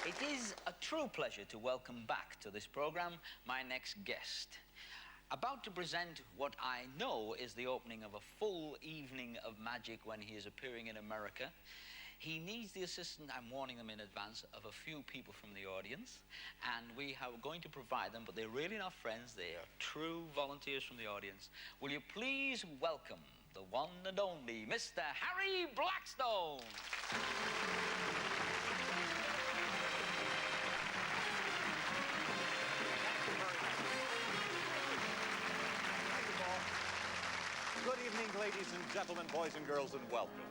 It is a true pleasure to welcome back to this program my next guest. About to present what I know is the opening of a full evening of magic when he is appearing in America. He needs the assistance, I'm warning them in advance, of a few people from the audience, and we are going to provide them, but they're really not friends, they are true volunteers from the audience. Will you please welcome the one and only Mr. Harry Blackstone. Good evening, ladies and gentlemen, boys and girls, and welcome.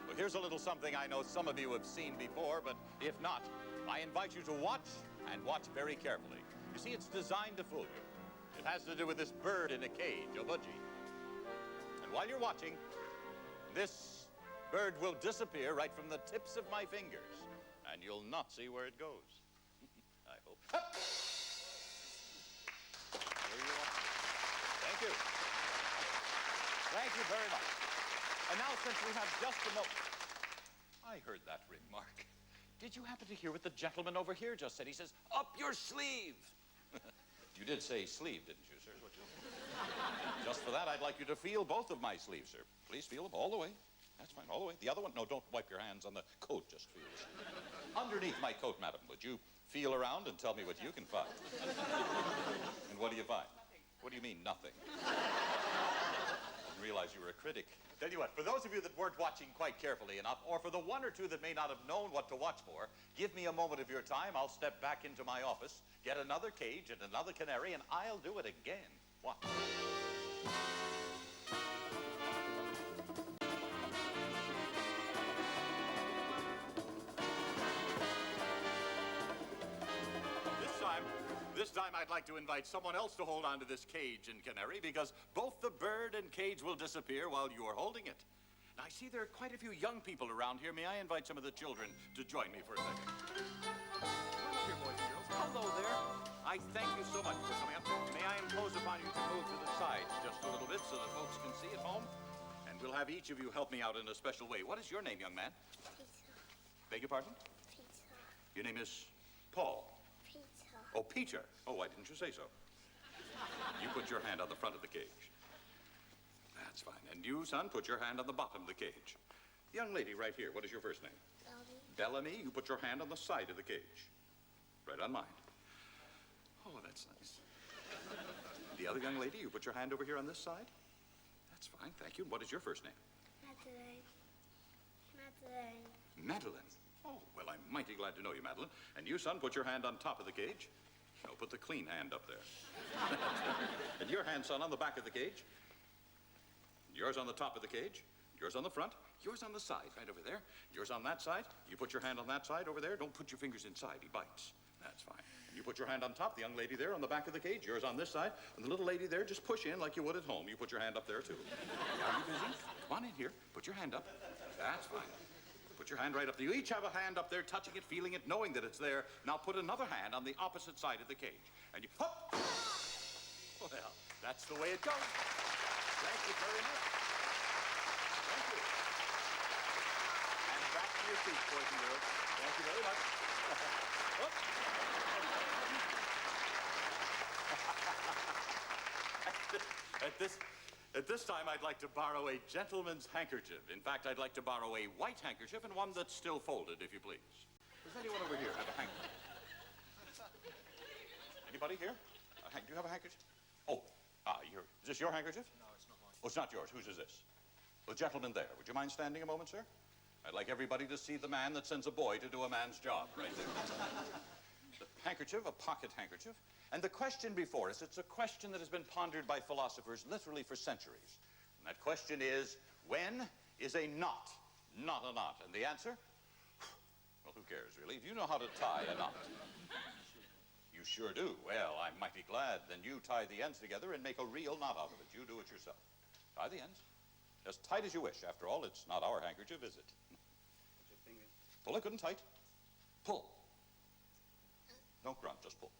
Well, here's a little something I know some of you have seen before, but if not, I invite you to watch, and watch very carefully. You see, it's designed to fool you. It has to do with this bird in a cage, a budgie. And while you're watching, this bird will disappear right from the tips of my fingers, and you'll not see where it goes. I hope. Hup! There you are. Thank you. Thank you very much. And now, since we have just a moment... I heard that remark. Did you happen to hear what the gentleman over here just said? He says, up your sleeve. You did say sleeve, didn't you, sir? Just for that, I'd like you to feel both of my sleeves, sir. Please feel them all the way. That's fine, all the way. The other one, no, don't wipe your hands on the coat, just feel it. Underneath my coat, madam, would you feel around and tell me what you can find? And what do you find? Nothing. What do you mean, nothing? Didn't realize you were a critic. Tell you what, for those of you that weren't watching quite carefully enough, or for the one or two that may not have known what to watch for, give me a moment of your time. I'll step back into my office, get another cage and another canary, and I'll do it again. Watch. This time I'd like to invite someone else to hold on to this cage and canary, because both the bird and cage will disappear while you are holding it. Now, I see there are quite a few young people around here. May I invite some of the children to join me for a second? Come up here, boys and girls. Hello there. I thank you so much for coming up. May I impose upon you to move to the side just a little bit so that folks can see at home? And we'll have each of you help me out in a special way. What is your name, young man? Peter. Beg your pardon? Peter. Your name is Paul. Peter. Oh, Peter. Oh, why didn't you say so? You put your hand on the front of the cage. That's fine. And you, son, put your hand on the bottom of the cage. Young lady right here, what is your first name? Bellamy. Bellamy, you put your hand on the side of the cage. Right on mine. Oh, that's nice. The other young lady, you put your hand over here on this side. That's fine, thank you. What is your first name? Madeline. Madeline. Madeline. Oh, well, I'm mighty glad to know you, Madeline. And you, son, put your hand on top of the cage. No, put the clean hand up there. And your hand, son, on the back of the cage. Yours on the top of the cage. Yours on the front. Yours on the side, right over there. Yours on that side. You put your hand on that side over there. Don't put your fingers inside. He bites. That's fine. And you put your hand on top. The young lady there on the back of the cage. Yours on this side. And the little lady there, just push in like you would at home. You put your hand up there, too. Are you busy? Come on in here. Put your hand up. That's fine. Put your hand right up there. You each have a hand up there, touching it, feeling it, knowing that it's there. Now put another hand on the opposite side of the cage. And you, hop! Well, that's the way it goes. Thank you very much. Thank you. And back to your feet, boys and girls. Thank you very much. At this time, I'd like to borrow a gentleman's handkerchief. In fact, I'd like to borrow a white handkerchief and one that's still folded, if you please. Does anyone over here have a handkerchief? Anybody here? Do you have a handkerchief? Oh, is this your handkerchief? No, it's not mine. Oh, it's not yours. Whose is this? The gentleman there. Would you mind standing a moment, sir? I'd like everybody to see the man that sends a boy to do a man's job, right there. The handkerchief, a pocket handkerchief. And the question before us, it's a question that has been pondered by philosophers literally for centuries. And that question is, when is a knot not a knot? And the answer? Well, who cares, really? If you know how to tie a knot. You sure do. Well, I'm mighty glad. Then you tie the ends together and make a real knot out of it. You do it yourself. Tie the ends. As tight as you wish. After all, it's not our handkerchief, is it? Pull it good and tight. Pull. Don't grunt, just pull.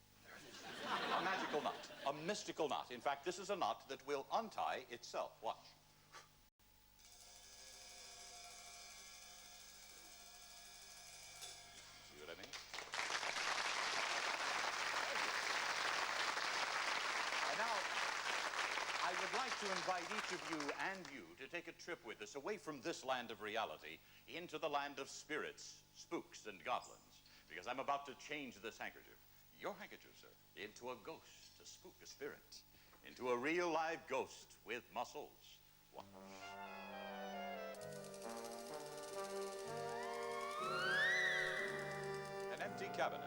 A magical knot. A mystical knot. In fact, this is a knot that will untie itself. Watch. See what I mean? to invite each of you and you to take a trip with us away from this land of reality into the land of spirits, spooks, and goblins. Because I'm about to change this handkerchief, your handkerchief, sir, into a ghost to spook a spirit, into a real live ghost with muscles. Watch. An empty cabinet.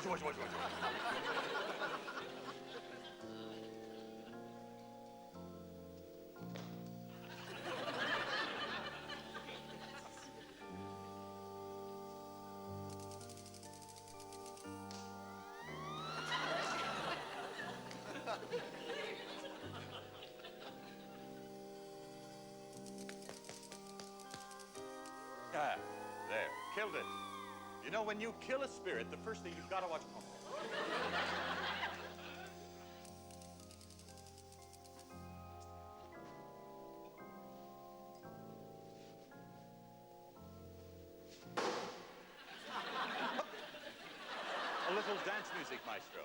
Watch. Ah, there, killed it. You know, when you kill a spirit, the first thing you've got to watch. A little dance music, maestro.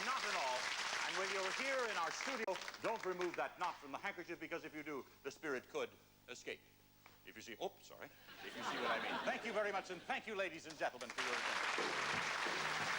Not at all. And when you're here in our studio, don't remove that knot from the handkerchief, because if you do, the spirit could escape. If you see, oh, sorry. If you see what I mean. Thank you very much, and thank you, ladies and gentlemen, for your attention.